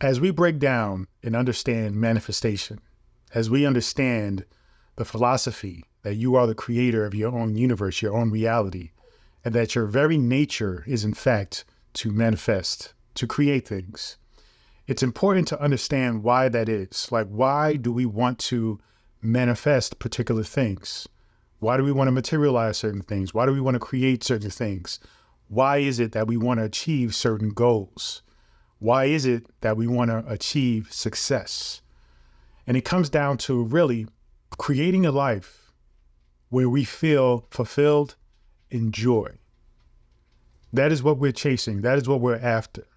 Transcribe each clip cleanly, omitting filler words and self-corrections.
As we break down and understand manifestation, as we understand the philosophy that you are the creator of your own universe, your own reality, and that your very nature is in fact to manifest, to create things, it's important to understand why that is. Like, why do we want to manifest particular things? Why do we want to materialize certain things? Why do we want to create certain things? Why is it that we want to achieve certain goals? Why is it that we want to achieve success? And it comes down to really creating a life where we feel fulfilled in joy. That is what we're chasing. That is what we're after.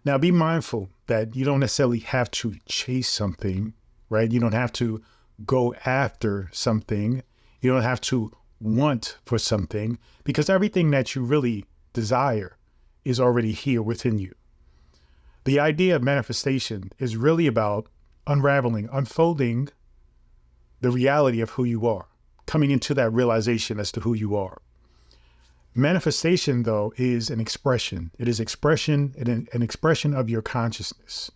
Now, be mindful that you don't necessarily have to chase something, right? You don't have to go after something. You don't have to want for something, because everything that you really desire is already here within you. The idea of manifestation is really about unraveling, unfolding the reality of who you are, coming into that realization as to who you are. Manifestation, though, is an expression. It is an expression of your consciousness.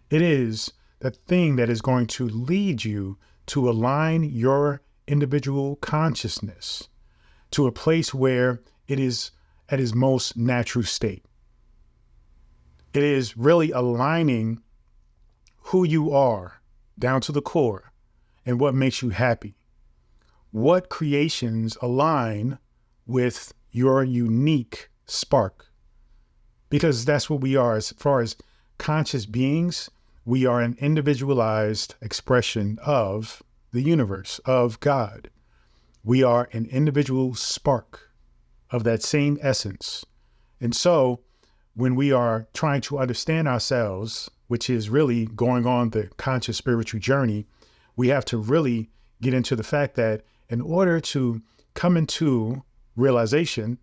It is the thing that is going to lead you to align your individual consciousness to a place where it is at its most natural state. It is really aligning who you are down to the core and what makes you happy. What creations align with your unique spark? Because that's what we are. As far as conscious beings, we are an individualized expression of the universe, of God. We are an individual spark of that same essence. And so when we are trying to understand ourselves, which is really going on the conscious spiritual journey, we have to really get into the fact that in order to come into realization,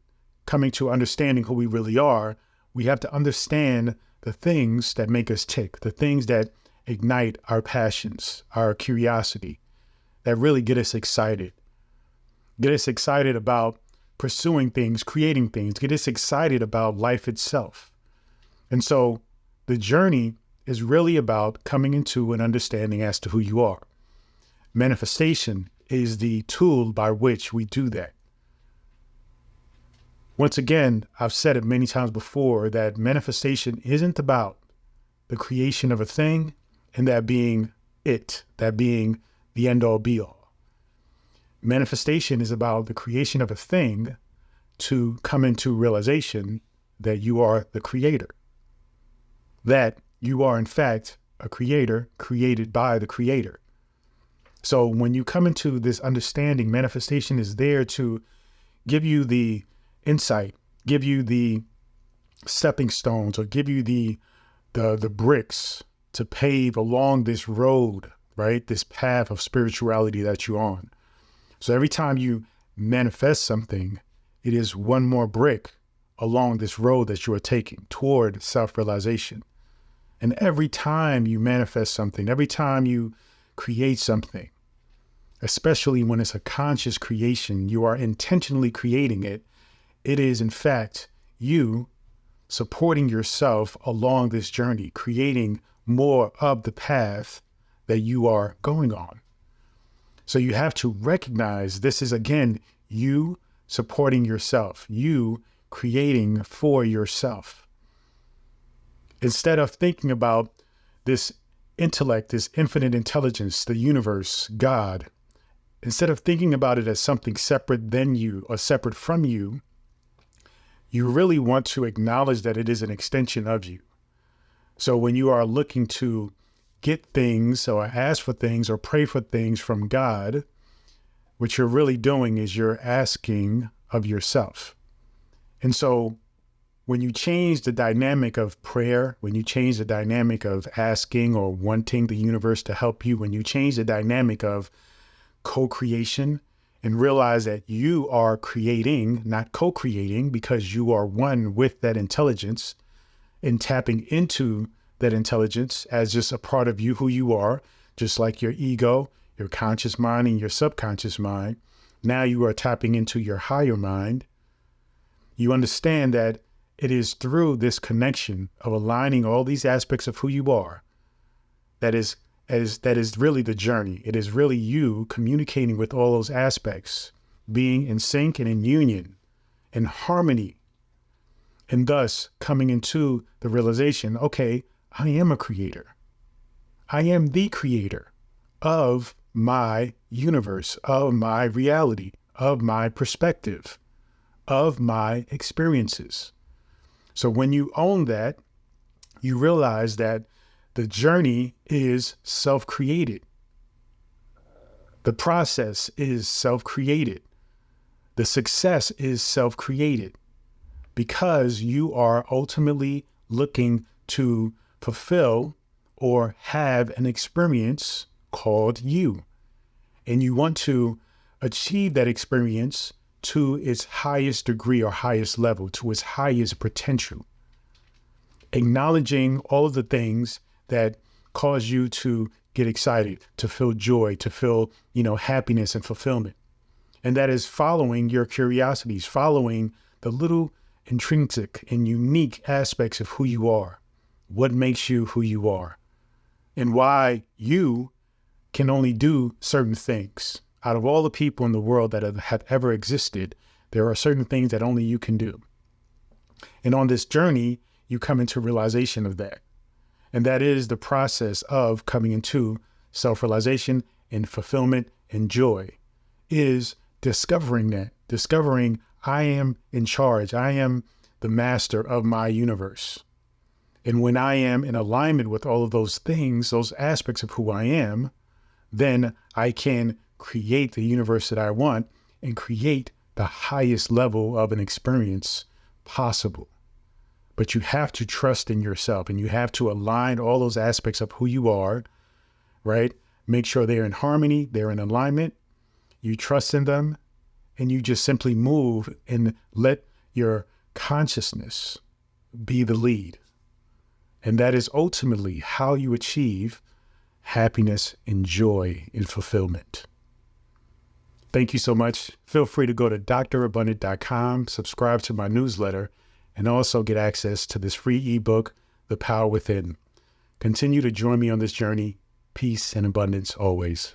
coming to understanding who we really are, we have to understand the things that make us tick, the things that ignite our passions, our curiosity, that really get us excited about pursuing things, creating things, get us excited about life itself. And so the journey is really about coming into an understanding as to who you are. Manifestation is the tool by which we do that. Once again, I've said it many times before that manifestation isn't about the creation of a thing and that being it, that being the end all be all. Manifestation is about the creation of a thing to come into realization that you are the creator, that you are in fact a creator created by the creator. So when you come into this understanding, manifestation is there to give you the insight, give you the stepping stones, or give you the bricks to pave along this road, right? This path of spirituality that you're on. So every time you manifest something, it is one more brick along this road that you are taking toward self-realization. And every time you manifest something, every time you create something, especially when it's a conscious creation, you are intentionally creating it. It is, in fact, you supporting yourself along this journey, creating more of the path that you are going on. So you have to recognize this is, again, you supporting yourself, you creating for yourself. Instead of thinking about this intellect, this infinite intelligence, the universe, God, instead of thinking about it as something separate than you or separate from you, you really want to acknowledge that it is an extension of you. So when you are looking to get things or ask for things or pray for things from God, what you're really doing is you're asking of yourself. And so when you change the dynamic of prayer, when you change the dynamic of asking or wanting the universe to help you, when you change the dynamic of co-creation and realize that you are creating, not co-creating, because you are one with that intelligence, and tapping into that intelligence as just a part of you, who you are, just like your ego, your conscious mind, and your subconscious mind. Now you are tapping into your higher mind. You understand that it is through this connection of aligning all these aspects of who you are that is really the journey. It is really you communicating with all those aspects, being in sync and in union, in harmony, and thus coming into the realization, okay, I am a creator. I am the creator of my universe, of my reality, of my perspective, of my experiences. So when you own that, you realize that the journey is self-created. The process is self-created. The success is self-created because you are ultimately looking to fulfill or have an experience called you. And you want to achieve that experience to its highest degree or highest level, to its highest potential. Acknowledging all of the things that cause you to get excited, to feel joy, to feel, happiness and fulfillment. And that is following your curiosities, following the little intrinsic and unique aspects of who you are, what makes you who you are, and why you can only do certain things. Out of all the people in the world that have ever existed, there are certain things that only you can do. And on this journey, you come into realization of that. And that is the process of coming into self-realization and fulfillment and joy, is discovering that, discovering I am in charge. I am the master of my universe. And when I am in alignment with all of those things, those aspects of who I am, then I can create the universe that I want and create the highest level of an experience possible. But you have to trust in yourself and you have to align all those aspects of who you are, right? Make sure they're in harmony, they're in alignment, you trust in them, and you just simply move and let your consciousness be the lead. And that is ultimately how you achieve happiness and joy and fulfillment. Thank you so much. Feel free to go to drabundant.com, subscribe to my newsletter, and also get access to this free ebook, The Power Within. Continue to join me on this journey. Peace and abundance always.